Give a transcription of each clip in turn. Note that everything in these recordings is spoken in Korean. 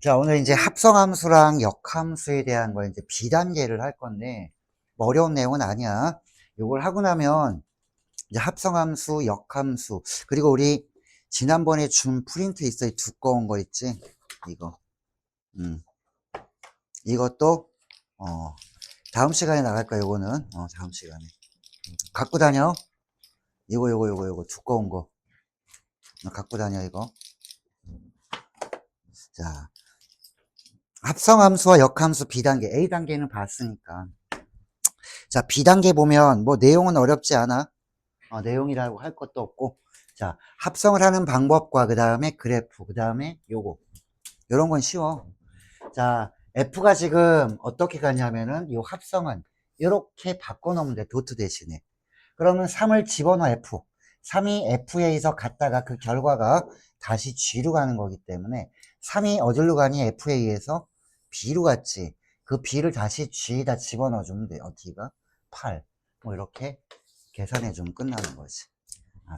자, 오늘 이제 합성함수랑 역함수에 대한 거 이제 비단계를 할 건데, 뭐 어려운 내용은 아니야. 이걸 하고 나면 이제 합성함수, 역함수, 그리고 우리 지난번에 준 프린트 있어. 이 두꺼운 거 있지? 이거. 이것도, 다음 시간에 나갈 거야, 요거는. 다음 시간에. 갖고 다녀. 이거, 두꺼운 거. 갖고 다녀, 이거. 자, 합성함수와 역함수 B단계, A단계는 봤으니까. 자, B단계 보면 뭐 내용은 어렵지 않아. 내용이라고 할 것도 없고. 자, 합성을 하는 방법과 그 다음에 그래프, 그 다음에 요거. 요런 건 쉬워. 자, F가 지금 어떻게 가냐면은 요 합성은 이렇게 바꿔놓으면 돼. 도트 대신에. 그러면 3을 집어넣어 F. 3이 F에서 갔다가 그 결과가 다시 G로 가는 거기 때문에 3이 어디로 가니? F에서 B로 갔지. 그 B를 다시 G에다 집어넣어주면 돼. 어디가? 8. 뭐 이렇게 계산해주면 끝나는 거지.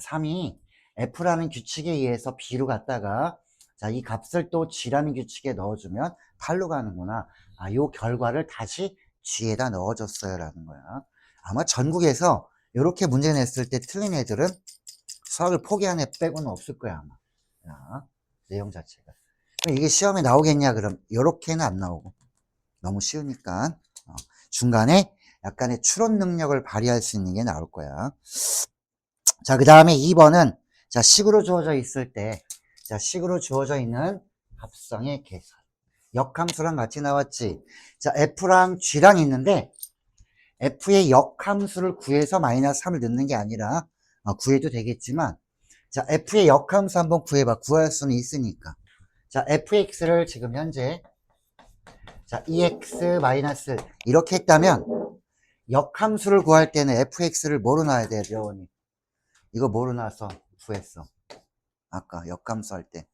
3이 F라는 규칙에 의해서 B로 갔다가 자, 이 값을 또 G라는 규칙에 넣어주면 8로 가는구나. 요 결과를 다시 G에다 넣어줬어요. 라는 거야. 아마 전국에서 이렇게 문제 냈을 때 틀린 애들은 수학을 포기한 애 빼고는 없을 거야, 아마. 자, 내용 자체가. 그럼 이게 시험에 나오겠냐? 그럼 이렇게는 안 나오고. 너무 쉬우니까. 중간에 약간의 추론 능력을 발휘할 수 있는 게 나올 거야. 자, 그 다음에 2번은, 자, 식으로 주어져 있을 때, 자, 식으로 주어져 있는 합성의 계산. 역함수랑 같이 나왔지. 자, F랑 G랑 있는데, F의 역함수를 구해서 마이너스 3을 넣는 게 아니라, 구해도 되겠지만, 자, F의 역함수 한번 구해봐. 구할 수는 있으니까. 자, fx를 지금 현재, 자, 2x 마이너스, 이렇게 했다면, 역함수를 구할 때는 fx를 뭐로 놔야 돼, 여원이? 이거 뭐로 놔서 구했어? 아까 역함수 할 때.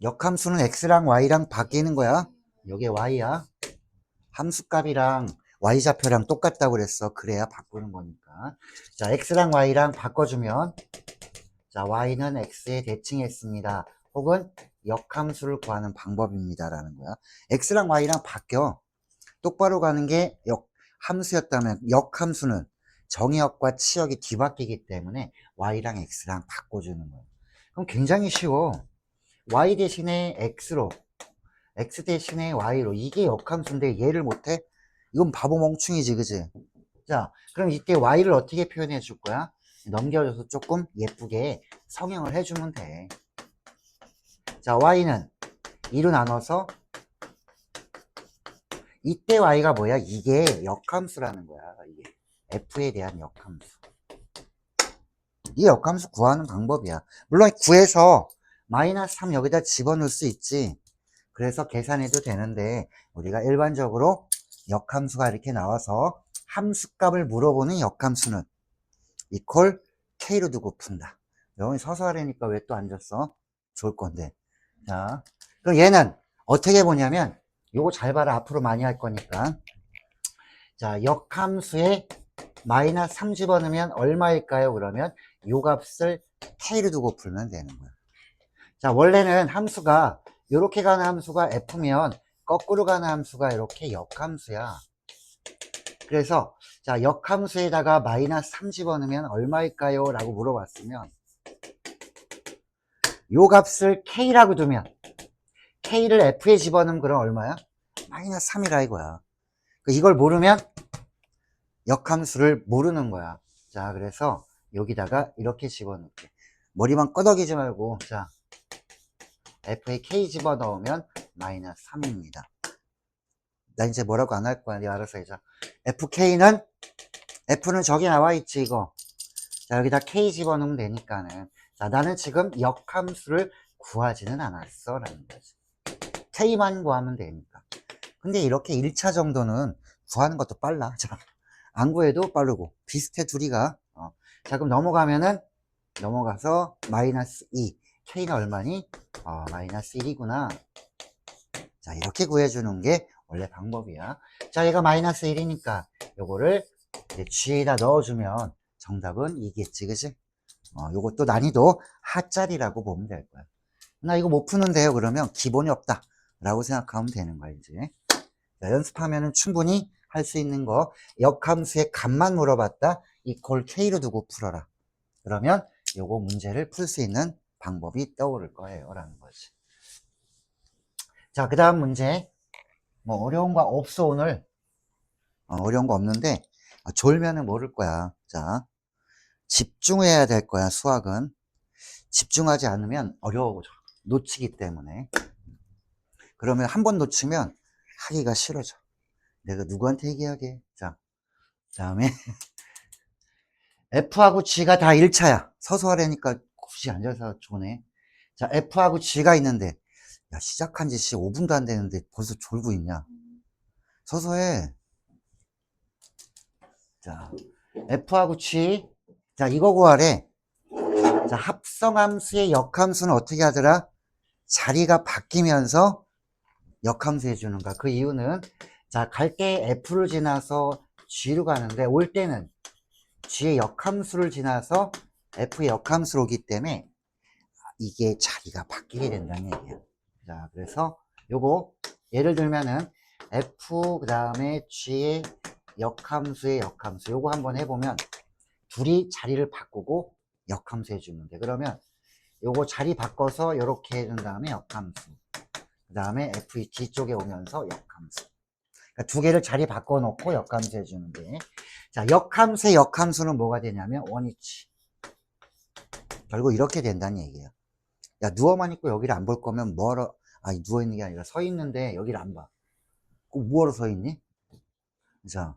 역함수는 x랑 y랑 바뀌는 거야. 요게 y야. 함수값이랑 y좌표랑 똑같다고 그랬어. 그래야 바꾸는 거니까. 자, x랑 y랑 바꿔주면 자, y는 x에 대칭했습니다. 혹은 역함수를 구하는 방법입니다. 라는 거야. x랑 y랑 바뀌어. 똑바로 가는 게 함수였다면 역함수는 정의역과 치역이 뒤바뀌기 때문에 y랑 x랑 바꿔주는 거야. 그럼 굉장히 쉬워. y 대신에 x로, x 대신에 y로. 이게 역함수인데 얘를 못해? 이건 바보 멍충이지, 그지? 자, 그럼 이때 y를 어떻게 표현해 줄 거야? 넘겨줘서 조금 예쁘게 성형을 해주면 돼. 자, y는 2로 나눠서 이때 y가 뭐야? 이게 역함수라는 거야. 이게 f에 대한 역함수. 이 역함수 구하는 방법이야. 물론 구해서 마이너스 3 여기다 집어넣을 수 있지. 그래서 계산해도 되는데 우리가 일반적으로 역함수가 이렇게 나와서 함수값을 물어보는 역함수는 이퀄 k로 두고 푼다. 영이 서서 하려니까 왜 또 앉았어? 좋을 건데. 자, 그럼 얘는 어떻게 보냐면 요거 잘 봐라. 앞으로 많이 할 거니까. 자, 역함수에 마이너스 3 집어넣으면 얼마일까요? 그러면 요 값을 k로 두고 풀면 되는 거야. 자, 원래는 함수가 요렇게 가는 함수가 f면 거꾸로 가는 함수가 이렇게 역함수야. 그래서 자, 역함수에다가 마이너스 3 집어넣으면 얼마일까요? 라고 물어봤으면 요 값을 k라고 두면 k를 f에 집어넣으면 그럼 얼마야? 마이너스 3이라 이거야. 이걸 모르면 역함수를 모르는 거야. 자, 그래서 여기다가 이렇게 집어넣을게. 머리만 꺼덕이지 말고, 자, f에 k 집어넣으면 마이너스 3입니다. 나 이제 뭐라고 안 할 거야. 네가 알아서 해자. f는 저기 나와 있지, 이거. 자, 여기다 k 집어넣으면 되니까는. 자, 나는 지금 역함수를 구하지는 않았어. 라는 거지. k만 구하면 되니까. 근데 이렇게 1차 정도는 구하는 것도 빨라. 자, 안 구해도 빠르고. 비슷해, 둘이가. 자, 그럼 넘어가서 마이너스 2. k는 얼마니? 마이너스 1이구나. 자, 이렇게 구해주는 게 원래 방법이야. 자, 얘가 마이너스 1이니까 요거를 이제 G에다 넣어주면 정답은 이겠지, 그지? 요것도 난이도 하짜리라고 보면 될 거야. 나 이거 못 푸는데요. 그러면 기본이 없다 라고 생각하면 되는 거야 이제. 자, 연습하면은 충분히 할 수 있는 거. 역함수의 값만 물어봤다. 이퀄 K로 두고 풀어라. 그러면 요거 문제를 풀 수 있는 방법이 떠오를 거예요 라는 거지. 자, 그 다음 문제. 뭐 어려운 거 없어 오늘. 어려운 거 없는데 졸면은 모를 거야. 자, 집중해야 될 거야 수학은. 집중하지 않으면 어려워져. 놓치기 때문에. 그러면 한 번 놓치면 하기가 싫어져. 내가 누구한테 얘기하게. 자, 그 다음에 F하고 G가 다 1차야. 서서 하려니까 굳이 앉아서 조네. 자, F하고 G가 있는데, 야, 시작한 지 5분도 안 되는데 벌써 졸고 있냐? 서서 해. 자, F하고 G. 자, 이거 구하래. 자, 합성함수의 역함수는 어떻게 하더라? 자리가 바뀌면서 역함수 해주는 거야. 그 이유는, 자, 갈 때 F를 지나서 G로 가는데, 올 때는 G의 역함수를 지나서 F의 역함수로 오기 때문에 이게 자리가 바뀌게 된다는 얘기야. 자, 그래서 요거 예를 들면은 F 그 다음에 G의 역함수의 역함수 요거 한번 해보면 둘이 자리를 바꾸고 역함수 해주는데 그러면 요거 자리 바꿔서 요렇게 해준 다음에 역함수 그 다음에 F 뒤쪽에 오면서 역함수 그러니까 두 개를 자리 바꿔 놓고 역함수 해주는데 자, 역함수의 역함수는 뭐가 되냐면 원위치 결국 이렇게 된다는 얘기예요. 야, 누워만 있고 여기를 안 볼 거면 뭐하러, 아니, 누워있는 게 아니라 서 있는데 여기를 안 봐. 꼭 뭐하러 서 있니? 자,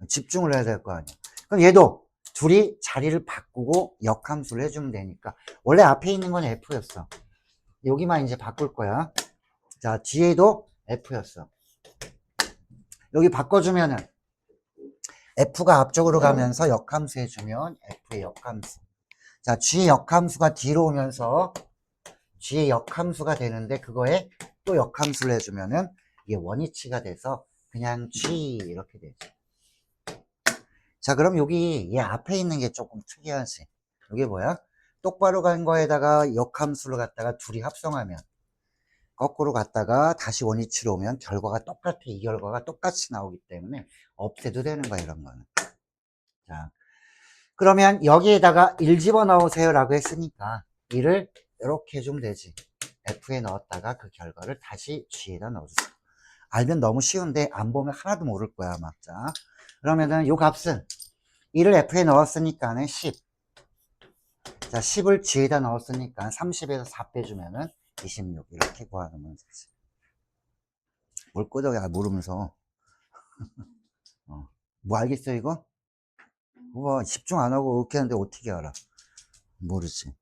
집중을 해야 될 거 아니야. 그럼 얘도 둘이 자리를 바꾸고 역함수를 해주면 되니까. 원래 앞에 있는 건 F였어. 여기만 이제 바꿀 거야. 자, 뒤에도 F였어. 여기 바꿔주면은 F가 앞쪽으로 가면서 역함수 해주면 F의 역함수. 자, G의 역함수가 뒤로 오면서 G의 역함수가 되는데 그거에 또 역함수를 해주면은 이게 원위치가 돼서 그냥 G 이렇게 되죠. 자, 그럼 여기 얘 앞에 있는 게 조금 특이하지. 이게 뭐야? 똑바로 간 거에다가 역함수를 갖다가 둘이 합성하면 거꾸로 갔다가 다시 원위치로 오면 결과가 똑같아. 이 결과가 똑같이 나오기 때문에 없애도 되는 거야 이런 거는. 자, 그러면 여기에다가 1 집어넣으세요 라고 했으니까 1을 이렇게 해주면 되지. F에 넣었다가 그 결과를 다시 G에다 넣어주세요. 알면 너무 쉬운데 안 보면 하나도 모를 거야 아마. 자, 그러면은 요 값은 1을 F에 넣었으니까는 10. 자, 10을 G에다 넣었으니까 30에서 4 빼주면은 26 이렇게 구하는 문제지. 뭘 끄덕여 모르면서. 뭐 알겠어 이거? 우와, 집중 안 하고 이렇게 하는데 어떻게 알아? 모르지.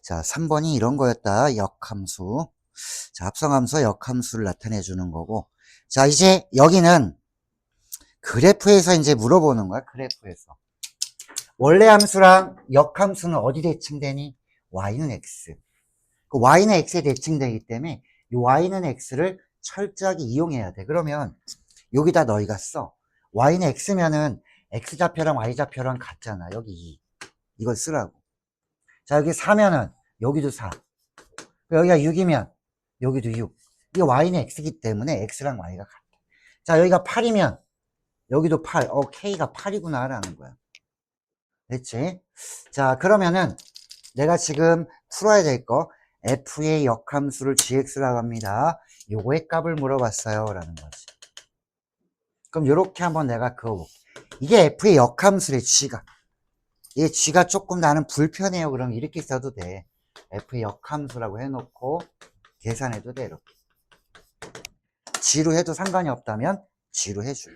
자, 3번이 이런 거였다. 역함수. 자, 합성함수, 역함수를 나타내 주는 거고. 자, 이제 여기는 그래프에서 이제 물어보는 거야. 그래프에서. 원래 함수랑 역함수는 어디 대칭되니? y는 x. 그 y는 x에 대칭되기 때문에 이 y는 x를 철저하게 이용해야 돼. 그러면 여기다 너희가 써. y는 x면은 x좌표랑 y좌표랑 같잖아. 여기 2. 이걸 쓰라고. 자, 여기 4면은 여기도 4. 여기가 6이면 여기도 6. 이게 y는 x이기 때문에 x랑 y가 같아. 자, 여기가 8이면 여기도 8. k가 8이구나 라는 거야. 됐지? 자, 그러면은 내가 지금 풀어야 될 거 f의 역함수를 gx라고 합니다. 요거의 값을 물어봤어요 라는 거지. 그럼 요렇게 한번 내가 그어볼게. 이게 f의 역함수래 g가. 얘 g가 조금 나는 불편해요. 그럼 이렇게 써도 돼. f의 역함수라고 해놓고 계산해도 돼 이렇게. g로 해도 상관이 없다면 g로 해주고.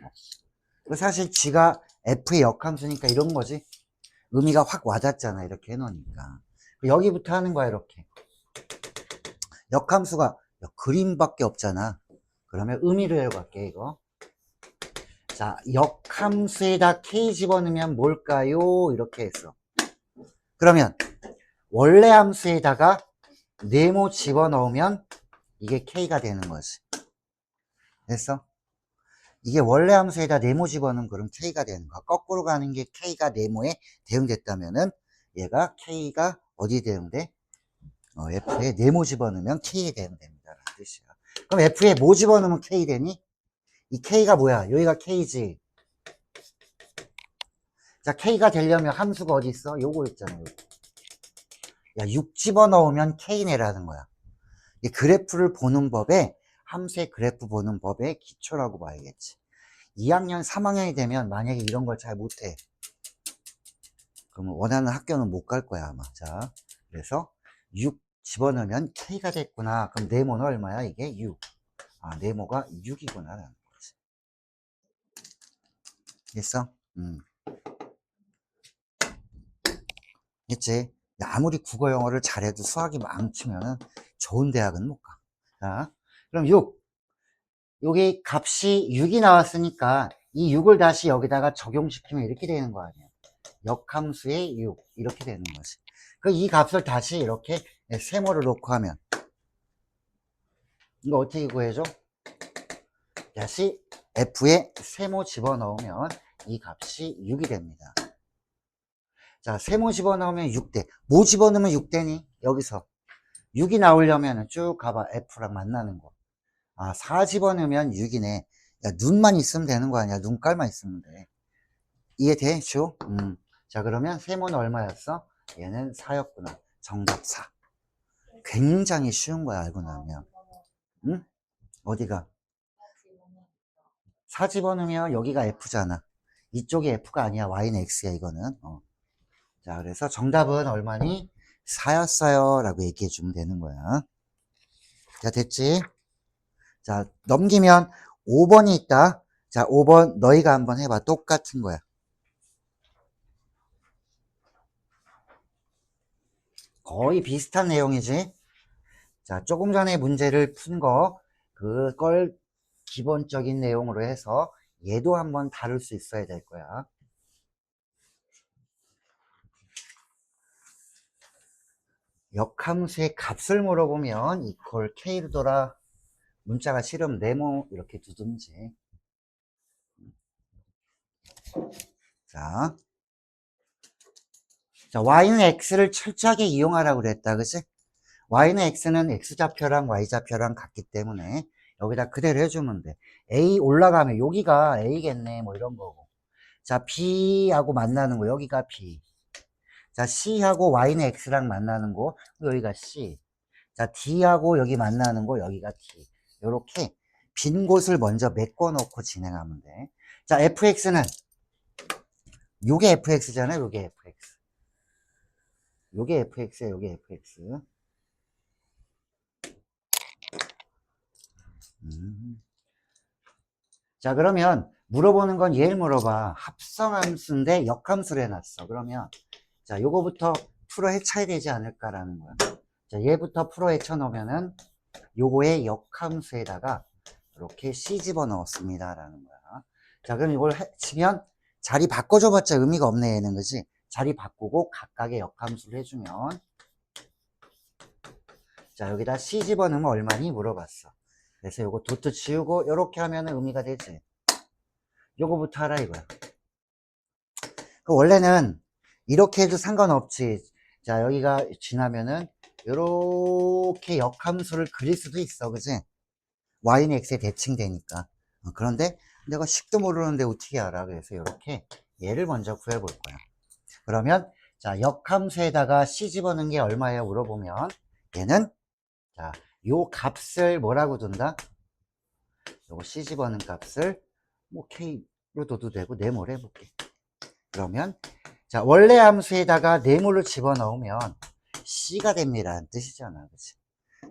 사실 g가 f의 역함수니까 이런 거지. 의미가 확 와닿잖아 이렇게 해놓으니까. 여기부터 하는 거야 이렇게. 역함수가 그림밖에 없잖아. 그러면 의미를 해볼게 이거. 자, 역함수에다 k 집어넣으면 뭘까요? 이렇게 했어. 그러면 원래 함수에다가 네모 집어넣으면 이게 k가 되는 거지. 됐어? 이게 원래 함수에다 네모 집어넣으면 그럼 k가 되는 거야. 거꾸로 가는 게 k가 네모에 대응됐다면은 얘가 k가 어디 대응돼? F에 네모 집어넣으면 K 되면 됩니다. 라는 뜻이야. 그럼 F에 뭐 집어넣으면 K 되니? 이 K가 뭐야? 여기가 K지. 자, K가 되려면 함수가 어디 있어? 요거 있잖아. 요거. 야, 6 집어넣으면 K네라는 거야. 이 그래프를 보는 법에, 함수의 그래프 보는 법의 기초라고 봐야겠지. 2학년, 3학년이 되면 만약에 이런 걸 잘 못해. 그러면 원하는 학교는 못 갈 거야, 아마. 자, 그래서 6 집어넣으면 K가 됐구나. 그럼 네모는 얼마야? 이게 6. 아, 네모가 6이구나. 라는 거지. 됐어? 됐지? 아무리 국어 영어를 잘해도 수학이 망치면은 좋은 대학은 못 가. 자, 그럼 6. 여기 값이 6이 나왔으니까 이 6을 다시 여기다가 적용시키면 이렇게 되는 거 아니야. 역함수의 6. 이렇게 되는 거지. 그 이 값을 다시 이렇게 세모를 놓고 하면 이거 어떻게 구해줘? 다시 F에 세모 집어넣으면 이 값이 6이 됩니다. 자, 세모 집어넣으면 6대. 뭐 집어넣으면 6대니? 여기서 6이 나오려면 쭉 가봐. F랑 만나는 거. 아, 4 집어넣으면 6이네. 야, 눈만 있으면 되는 거 아니야. 눈깔만 있으면 돼. 이해돼? 주? 자, 그러면 세모는 얼마였어? 얘는 4였구나. 정답 4. 굉장히 쉬운 거야, 알고 나면. 응? 어디가? 4 집어넣으면 여기가 F잖아. 이쪽이 F가 아니야. Y는 X야, 이거는. 자, 그래서 정답은 얼마니? 4였어요. 라고 얘기해 주면 되는 거야. 자, 됐지? 자, 넘기면 5번이 있다. 자, 5번 너희가 한번 해봐. 똑같은 거야. 거의 비슷한 내용이지. 자, 조금 전에 문제를 푼 거, 그걸 기본적인 내용으로 해서 얘도 한번 다룰 수 있어야 될 거야. 역함수의 값을 물어보면 이퀄 K로 돌아 문자가 싫으면 네모 이렇게 두든지. 자, Y는 X를 철저하게 이용하라고 그랬다. 그치? Y는 X는 X좌표랑 Y좌표랑 같기 때문에 여기다 그대로 해주면 돼. A 올라가면 여기가 A겠네. 뭐 이런 거고. 자, B하고 만나는 거. 여기가 B. 자, C하고 Y는 X랑 만나는 거. 여기가 C. 자, D하고 여기 만나는 거. 여기가 D. 요렇게 빈 곳을 먼저 메꿔 놓고 진행하면 돼. 자, FX는 요게 FX잖아요. 요게 FX. 요게 FX야. 요게 FX. 자, 그러면 물어보는 건 얘를 물어봐. 합성함수인데 역함수를 해놨어. 그러면 자, 요거부터 풀어 헤쳐야 되지 않을까라는 거야. 자, 얘부터 풀어 헤쳐 놓으면은 요거의 역함수에다가 이렇게 C 집어 넣었습니다. 라는 거야. 자, 그럼 이걸 치면 자리 바꿔줘봤자 의미가 없네, 얘는. 그지? 자리 바꾸고 각각의 역함수를 해주면 자, 여기다 C 집어 넣으면 얼마니? 물어봤어. 그래서 요거 도트 지우고 요렇게 하면 의미가 되지. 요거부터 하라 이거야. 원래는 이렇게 해도 상관없지. 자, 여기가 지나면은 요렇게 역함수를 그릴 수도 있어. 그지? Y는 X에 대칭되니까. 그런데 내가 식도 모르는데 어떻게 알아? 그래서 이렇게 얘를 먼저 구해볼 거야. 그러면 자, 역함수에다가 C 집어넣은 게 얼마예요? 물어보면 얘는 자, 요 값을 뭐라고 둔다? 요거 C 집어넣은 값을 뭐 K로 둬도 되고 네모로 해볼게. 그러면 자, 원래 함수에다가 네모를 집어넣으면 C가 됩니다. 뜻이잖아. 그치?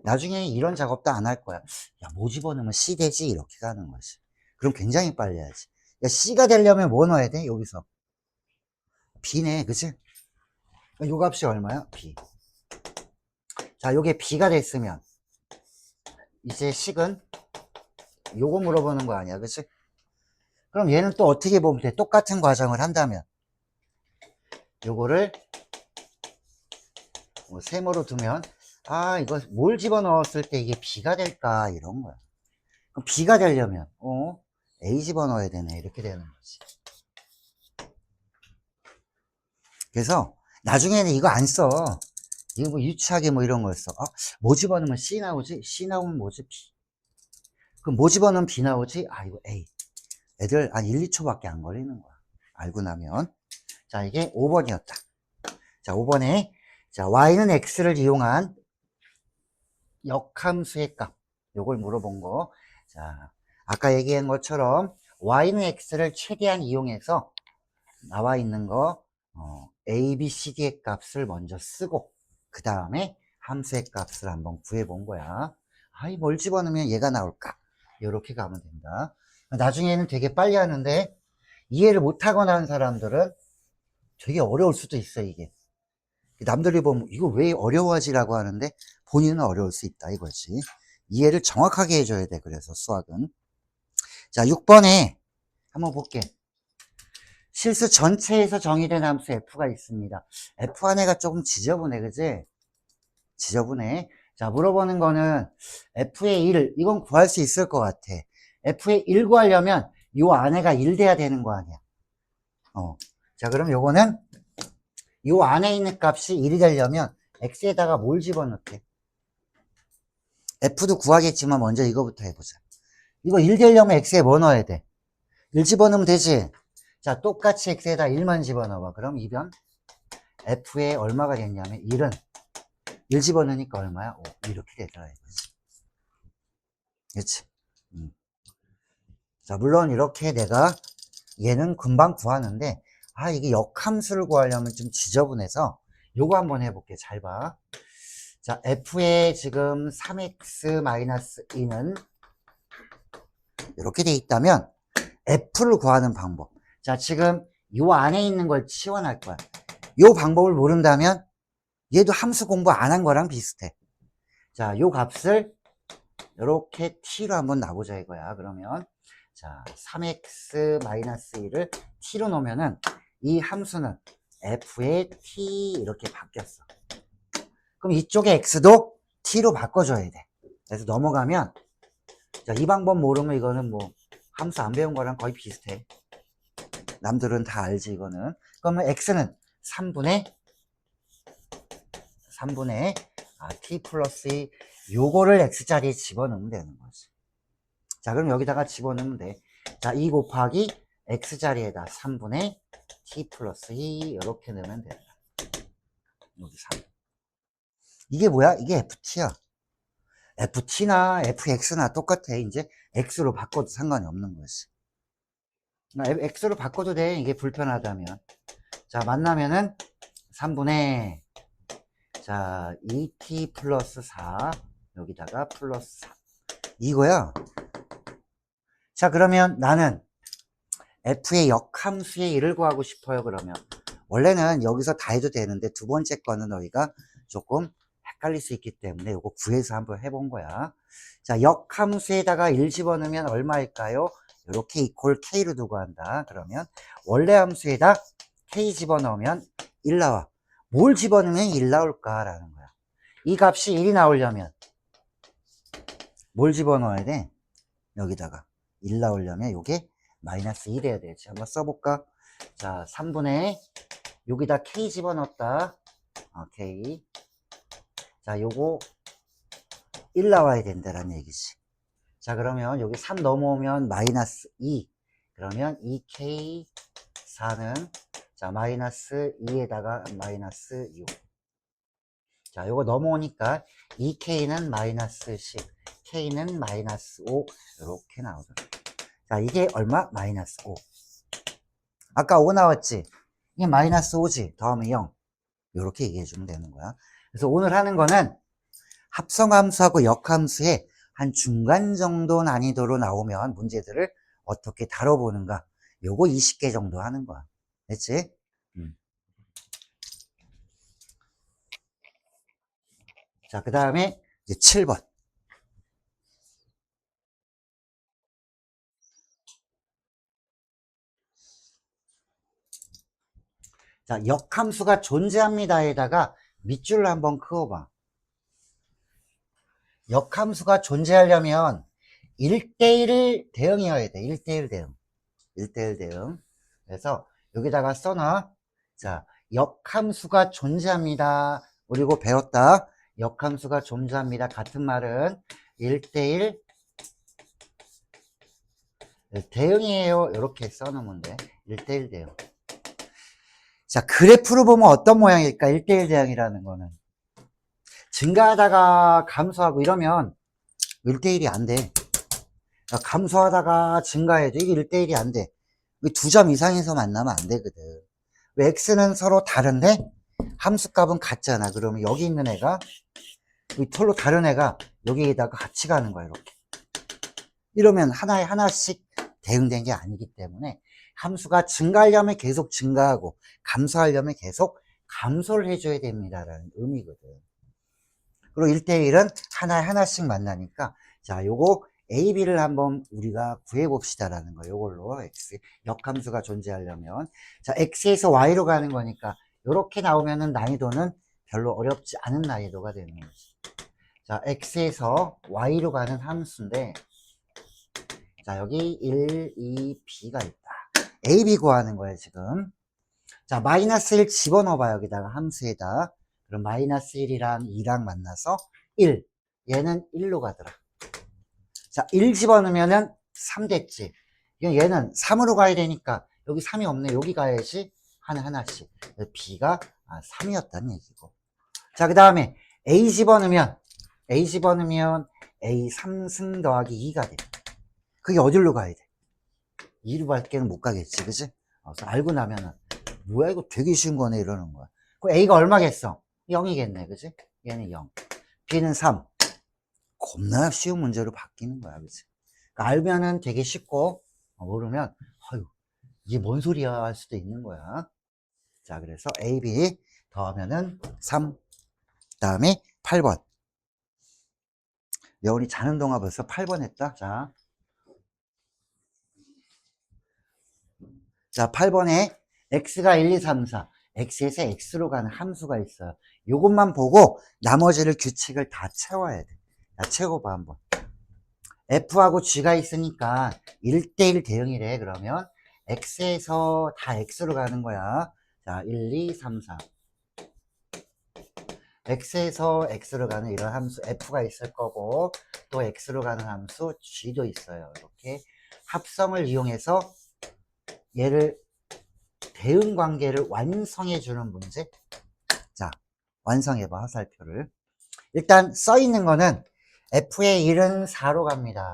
나중에 이런 작업도 안 할 거야. 야, 뭐 집어넣으면 C 되지? 이렇게 가는 거지. 그럼 굉장히 빨리 해야지. 야, C가 되려면 뭐 넣어야 돼? 여기서. B네. 그치? 요 값이 얼마야? B. 자, 요게 B가 됐으면 이제 식은 요거 물어보는 거 아니야. 그치? 그럼 얘는 또 어떻게 보면 돼? 똑같은 과정을 한다면 요거를 뭐 세모로 두면 아, 이거 뭘 집어넣었을 때 이게 B가 될까? 이런 거야. 그럼 B가 되려면 A 집어넣어야 되네. 이렇게 되는 거지. 그래서 나중에는 이거 안 써. 이거 뭐 유치하게 뭐 이런 거였어. 뭐 집어넣으면 C 나오지? C 나오면 뭐지? B. 그럼 뭐 집어넣으면 B 나오지? 이거 A. 애들 한 1, 2초밖에 안 걸리는 거야. 알고 나면. 자, 이게 5번이었다. 자, 5번에, 자, y는 x를 이용한 역함수의 값. 요걸 물어본 거. 자, 아까 얘기한 것처럼 y는 x를 최대한 이용해서 나와 있는 거, a, b, c, d의 값을 먼저 쓰고, 그 다음에 함수의 값을 한번 구해본 거야. 뭘 집어넣으면 얘가 나올까? 이렇게 가면 된다. 나중에는 되게 빨리 하는데, 이해를 못하거나 하는 사람들은 되게 어려울 수도 있어, 이게. 남들이 보면 이거 왜 어려워하지라고 하는데 본인은 어려울 수 있다 이거지. 이해를 정확하게 해줘야 돼. 그래서 수학은. 자, 6번에 한번 볼게. 실수 전체에서 정의된 함수 f가 있습니다. f 안에가 조금 지저분해, 그지? 지저분해. 자, 물어보는 거는 f의 1, 이건 구할 수 있을 것 같아. f의 1 구하려면 요 안에가 1 돼야 되는 거 아니야. 자, 그럼 요거는 요 안에 있는 값이 1이 되려면 x에다가 뭘 집어넣게? f도 구하겠지만 먼저 이거부터 해보자. 이거 1 되려면 x에 뭐 넣어야 돼? 1 집어넣으면 되지. 자, 똑같이 x에다 1만 집어넣어봐. 그럼 이변 f에 얼마가 됐냐면 1은 1 집어넣으니까 얼마야? 5. 이렇게 되더라 이거지. 그렇지? 자, 물론 이렇게 내가 얘는 금방 구하는데 이게 역함수를 구하려면 좀 지저분해서 요거 한번 해볼게. 잘 봐. 자, f에 지금 3x-2는 이렇게 돼 있다면 f를 구하는 방법. 자, 지금 요 안에 있는 걸 치워낼 거야. 요 방법을 모른다면 얘도 함수 공부 안 한 거랑 비슷해. 자, 요 값을 이렇게 t로 한번 놔보자 이거야. 그러면 자, 3x-1을 t로 놓으면은 이 함수는 f의 t 이렇게 바뀌었어. 그럼 이쪽에 x도 t로 바꿔줘야 돼. 그래서 넘어가면 자, 이 방법 모르면 이거는 뭐 함수 안 배운 거랑 거의 비슷해. 남들은 다 알지 이거는. 그러면 x는 3분의 t 플러스 2 요거를 x자리에 집어넣으면 되는 거지. 자, 그럼 여기다가 집어넣으면 돼. 자, 2 곱하기 x자리에다 3분의 t 플러스 2 이렇게 넣으면 된다. 여기 3. 이게 뭐야? 이게 ft야. ft나 fx나 똑같아. 이제 x로 바꿔도 상관이 없는 거지. x로 바꿔도 돼. 이게 불편하다면. 자, 만나면은 3분의 자 2t 플러스 4 여기다가 플러스 4 이거야. 자, 그러면 나는 f의 역함수의 1을 구하고 싶어요. 그러면 원래는 여기서 다 해도 되는데 두 번째 거는 너희가 조금 헷갈릴 수 있기 때문에 이거 구해서 한번 해본 거야. 자, 역함수에다가 1 집어넣으면 얼마일까요? 이렇게 이퀄 k로 두고 한다. 그러면 원래 함수에다 k 집어넣으면 1 나와. 뭘 집어넣으면 1 나올까라는 거야. 이 값이 1이 나오려면 뭘 집어넣어야 돼? 여기다가 1 나오려면 이게 마이너스 2 돼야 되지. 한번 써볼까? 자, 3분의 여기다 k 집어넣었다. k. 자, 요거 1 나와야 된다라는 얘기지. 자, 그러면 여기 3 넘어오면 마이너스 2. 그러면 2k4는 자, 마이너스 2에다가 마이너스 6. 자, 요거 넘어오니까 2k는 마이너스 10, k는 마이너스 5 이렇게 나오더라고요. 자, 이게 얼마? 마이너스 5. 아까 5 나왔지? 이게 마이너스 5지? 더하면 0. 이렇게 얘기해주면 되는 거야. 그래서 오늘 하는 거는 합성함수하고 역함수의 한 중간 정도 난이도로 나오면 문제들을 어떻게 다뤄보는가. 요거 20개 정도 하는 거야. 됐지? 자, 그 다음에 이제 7번. 자, 역함수가 존재합니다에다가 밑줄을 한번 그어봐. 역함수가 존재하려면 1대1 대응이어야 돼. 1대1 대응. 1대1 대응. 그래서 여기다가 써놔. 자, 역함수가 존재합니다. 그리고 배웠다. 역함수가 존재합니다. 같은 말은 1대1 대응이에요. 이렇게 써놓으면 돼. 1대1 대응. 자, 그래프로 보면 어떤 모양일까? 1대1 대응이라는 거는. 증가하다가 감소하고 이러면 1대1이 안 돼. 감소하다가 증가해도 이게 1대1이 안 돼. 두 점 이상에서 만나면 안 되거든. 왜 x는 서로 다른데 함수값은 같잖아. 그러면 여기 있는 애가 서로 다른 애가 여기에다가 같이 가는 거야. 이렇게. 이러면 하나에 하나씩 대응된 게 아니기 때문에 함수가 증가하려면 계속 증가하고 감소하려면 계속 감소를 해줘야 됩니다라는 의미거든. 그리고 1대1은 하나에 하나씩 만나니까 자, 요거 A, B를 한번 우리가 구해봅시다라는 거. 요걸로 X, 역함수가 존재하려면. 자, X에서 Y로 가는 거니까 요렇게 나오면은 난이도는 별로 어렵지 않은 난이도가 되는 거지. 자, X에서 Y로 가는 함수인데 자, 여기 1, 2, B가 있다. A, B 구하는 거예요, 지금. 자, 마이너스 1 집어넣어봐, 여기다가 함수에다. 그럼 마이너스 1이랑 2랑 만나서 1. 얘는 1로 가더라. 자, 1 집어넣으면은 3 됐지. 얘는 3으로 가야 되니까 여기 3이 없네. 여기 가야지. 하나씩. B가 3이었다는 얘기고. 자, 그 다음에 A 집어넣으면 A 3승 더하기 2가 돼. 그게 어디로 가야 돼? 2로 밖에는 못 가겠지. 그치? 그래서 알고 나면은 뭐야 이거 되게 쉬운 거네 이러는 거야. 그 A가 얼마겠어? 0이겠네. 그치? 얘는 0. B는 3. 겁나 쉬운 문제로 바뀌는 거야. 그치? 그러니까 알면은 되게 쉽고 모르면 아유 이게 뭔 소리야 할 수도 있는 거야. 자, 그래서 A, B 더하면은 3. 다음에 8번. 여운이 자는 동안 벌써 8번 했다. 자, 8번에 x가 1, 2, 3, 4. x에서 x로 가는 함수가 있어요. 요것만 보고 나머지를 규칙을 다 채워야 돼. 자, 채워봐 한번. f하고 g가 있으니까 1대1 대응이래. 그러면 x에서 다 x로 가는 거야. 자, 1, 2, 3, 4. x에서 x로 가는 이런 함수 f가 있을 거고 또 x로 가는 함수 g도 있어요. 이렇게 합성을 이용해서 얘를 대응 관계를 완성해 주는 문제. 자, 완성해봐 화살표를. 일단 써 있는 거는 f의 1은 4로 갑니다.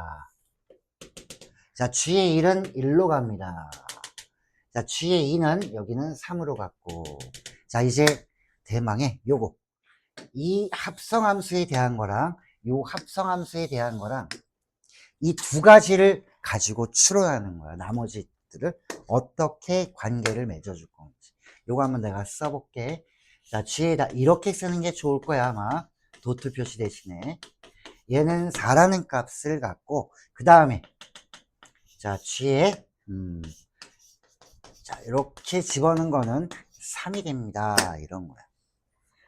자, g의 1은 1로 갑니다. 자, g의 2는 여기는 3으로 갔고. 자, 이제 대망의 요거. 이 합성함수에 대한 거랑 요 합성함수에 대한 거랑 이 두 가지를 가지고 추론하는 거야. 나머지들을 어떻게 관계를 맺어줄 건지. 요거 한번 내가 써볼게. 자, G에다 이렇게 쓰는 게 좋을 거야, 아마. 도트 표시 대신에. 얘는 4라는 값을 갖고, 그 다음에, 자, G에, 자, 이렇게 집어넣은 거는 3이 됩니다. 이런 거야.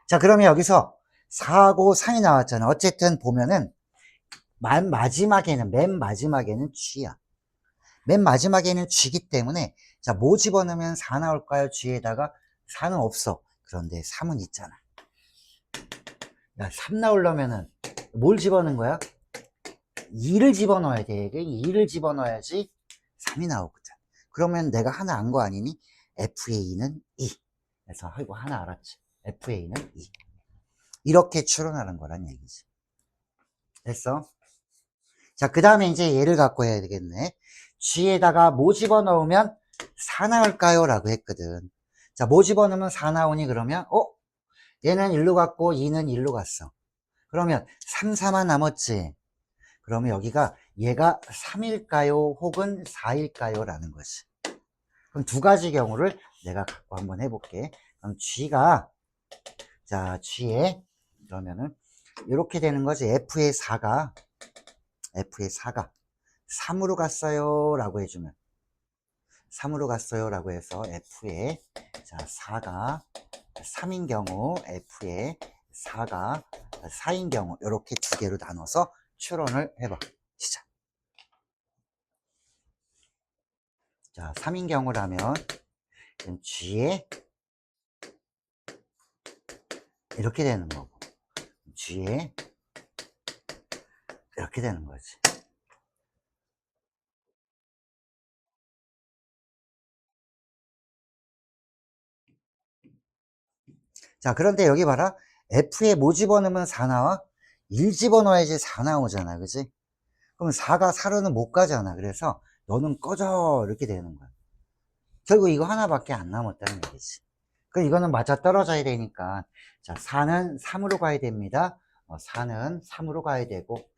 자, 그러면 여기서 4하고 3이 나왔잖아. 어쨌든 보면은, 맨 마지막에는 G야. 맨 마지막에는 G기 때문에, 자, 뭐 집어넣으면 4 나올까요? G에다가 4는 없어. 그런데 3은 있잖아. 야, 3 나오려면은 뭘 집어넣은 거야? 2를 집어넣어야 돼. 2를 집어넣어야지 3이 나오거든. 그러면 내가 하나 안 거 아니니? F의 2는 2. 그래서 아이고 하나 알았지. F의 2는 2. 이렇게 추론하는 거란 얘기지. 됐어? 자, 그 다음에 이제 얘를 갖고 해야 되겠네. G에다가 뭐 집어넣으면 4 나올까요? 라고 했거든. 자, 뭐 집어넣으면 4 나오니 그러면 얘는 1로 갔고 2는 1로 갔어. 그러면 3, 4만 남았지. 그러면 여기가 얘가 3일까요? 혹은 4일까요? 라는 거지. 그럼 두 가지 경우를 내가 갖고 한번 해볼게. 그럼 G에 그러면은 이렇게 되는 거지. F의 4가 3으로 갔어요 라고 해주면 3으로 갔어요 라고 해서 F의 4가 3인 경우 F의 4가 4인 경우 이렇게 두 개로 나눠서 추론을 해봐. 시작. 자, 3인 경우라면 G의 이렇게 되는 거고, G에 이렇게 되는 거지. 자, 그런데 여기 봐라. F에 뭐 집어넣으면 4 나와? 1 집어넣어야지 4 나오잖아. 그지? 그럼 4가 4로는 못 가잖아. 그래서 너는 꺼져. 이렇게 되는 거야. 결국 이거 하나밖에 안 남았다는 얘기지. 그 이거는 맞아 떨어져야 되니까. 자, 4는 3으로 가야 됩니다. 4는 3으로 가야 되고.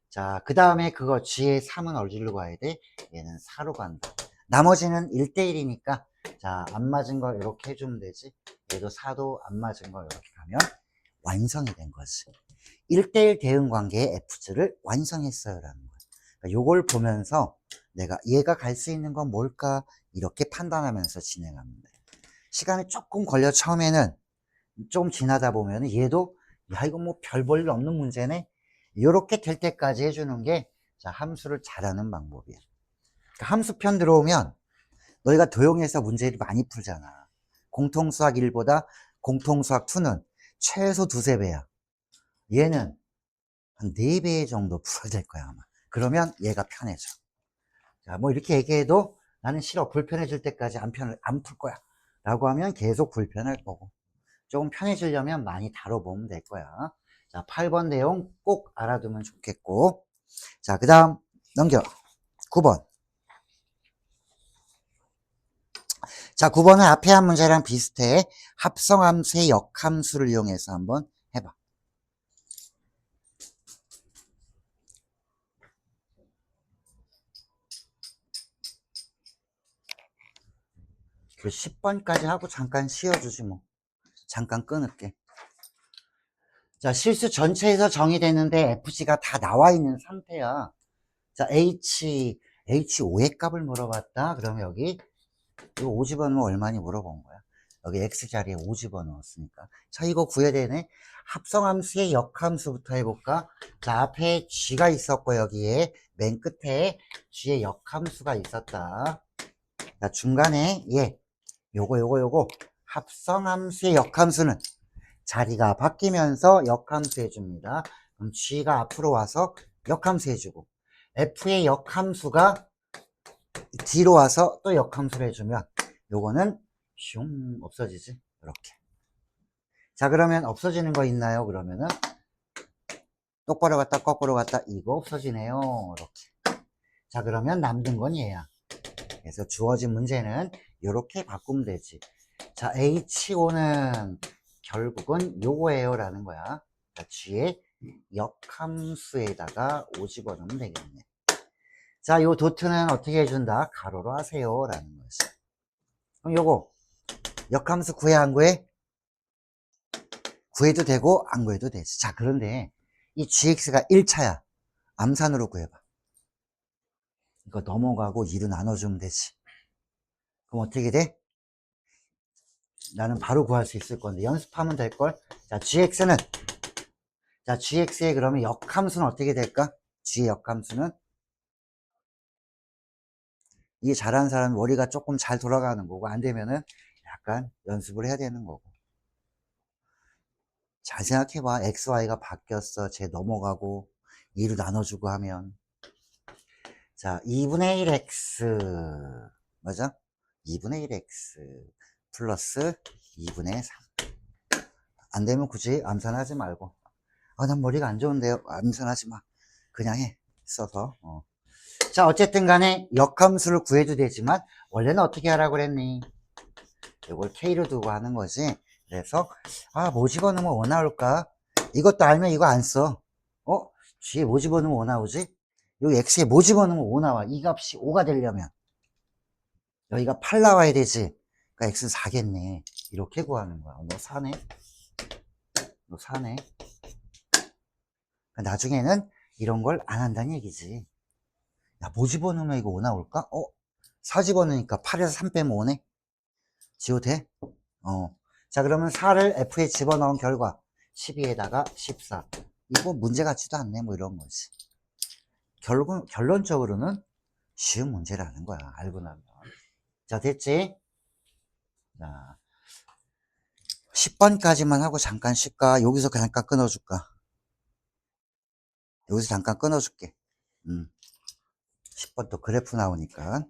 자, 그 다음에 그거 G의 3은 어디로 가야 돼? 얘는 4로 간다. 나머지는 1대1이니까. 자, 안 맞은 거 이렇게 해주면 되지. 얘도 4도 안 맞은 거 이렇게 가면 완성이 된 거지. 1대1 대응 관계의 F를 완성했어요. 라는 거야. 그러니까 요걸 보면서 내가 얘가 갈 수 있는 건 뭘까? 이렇게 판단하면서 진행합니다. 시간이 조금 걸려 처음에는 좀 지나다 보면 얘도 야 이거 뭐 별 볼 일 없는 문제네 이렇게 될 때까지 해주는 게 자, 함수를 잘하는 방법이야. 그러니까 함수편 들어오면 너희가 도형에서 문제를 많이 풀잖아. 공통수학 1보다 공통수학 2는 최소 2~3배야. 얘는 한 4배 정도 풀어야 될 거야 아마. 그러면 얘가 편해져. 자, 뭐 이렇게 얘기해도 나는 싫어. 불편해질 때까지 안 풀 거야 라고 하면 계속 불편할 거고, 조금 편해지려면 많이 다뤄보면 될 거야. 자, 8번 내용 꼭 알아두면 좋겠고. 자, 그 다음 넘겨. 9번. 자, 9번은 앞에 한 문제랑 비슷해. 합성함수의 역함수를 이용해서 한번 해봐. 그 10번까지 하고 잠깐 쉬어주지 뭐. 잠깐 끊을게. 자, 실수 전체에서 정의되는데 FG가 다 나와 있는 상태야. 자, H5의 값을 물어봤다. 그러면 여기 이거 5 집어넣으면 얼마니 물어본 거야. 여기 X 자리에 5 집어넣었으니까. 자, 이거 구해야 되네. 합성함수의 역함수부터 해볼까? 자, 앞에 G가 있었고, 여기에 맨 끝에 G의 역함수가 있었다. 자, 중간에 요거 합성함수의 역함수는 자리가 바뀌면서 역함수 해줍니다. 그럼 G가 앞으로 와서 역함수 해주고, F의 역함수가 뒤로 와서 또 역함수를 해주면 요거는 슝 없어지지. 이렇게. 자, 그러면 없어지는 거 있나요? 그러면은 똑바로 갔다 거꾸로 갔다 이거 없어지네요. 이렇게. 자, 그러면 남는 건 얘야. 그래서 주어진 문제는 이렇게 바꾸면 되지. 자, H5는 결국은 요거예요 라는 거야. 자, G의 역함수에다가 5 집어넣으면 되겠네. 자, 요 도트는 어떻게 해준다? 가로로 하세요 라는 거지. 그럼 요거 역함수 구해 안 구해? 구해도 되고 안 구해도 되지. 자, 그런데 이 gx가 1차야. 암산으로 구해봐. 이거 넘어가고 2로 나눠주면 되지. 그럼 어떻게 돼? 나는 바로 구할 수 있을 건데 연습하면 될걸? 자, gx의 그러면 역함수는 어떻게 될까? g의 역함수는 이게 잘하는 사람은 머리가 조금 잘 돌아가는 거고, 안 되면은 약간 연습을 해야 되는 거고. 잘 생각해봐. xy가 바뀌었어. 쟤 넘어가고 2로 나눠주고 하면. 자, 2분의 1x 맞아? 2분의 1x 플러스 2분의 3. 안 되면 굳이 암산하지 말고. 난 머리가 안 좋은데요. 암산하지 마. 그냥 해. 써서. 자, 어쨌든 간에 역함수를 구해도 되지만 원래는 어떻게 하라고 그랬니? 이걸 k로 두고 하는 거지. 그래서 뭐 집어넣으면 5 나올까? 이것도 알면 이거 안 써. g에 뭐 집어넣으면 5 나오지? 여기 x에 뭐 집어넣으면 5 나와. 이 값이 5가 되려면 여기가 8 나와야 되지. 그러니까 x는 4겠네. 이렇게 구하는 거야. 너 사네? 너 사네? 그러니까 나중에는 이런 걸 안 한다는 얘기지. 야, 뭐 집어넣으면 이거 5 나올까? 4 집어넣으니까 8에서 3 빼면 5네? 지워도 돼? 자, 그러면 4를 F에 집어넣은 결과 12에다가 14. 이거 문제 같지도 않네. 뭐 이런 거지. 결론적으로는 쉬운 문제라는 거야. 알고 나면. 자, 됐지? 자, 10번까지만 하고 잠깐 쉴까? 여기서 잠깐 끊어줄까? 여기서 잠깐 끊어줄게. 10번 또 그래프 나오니까.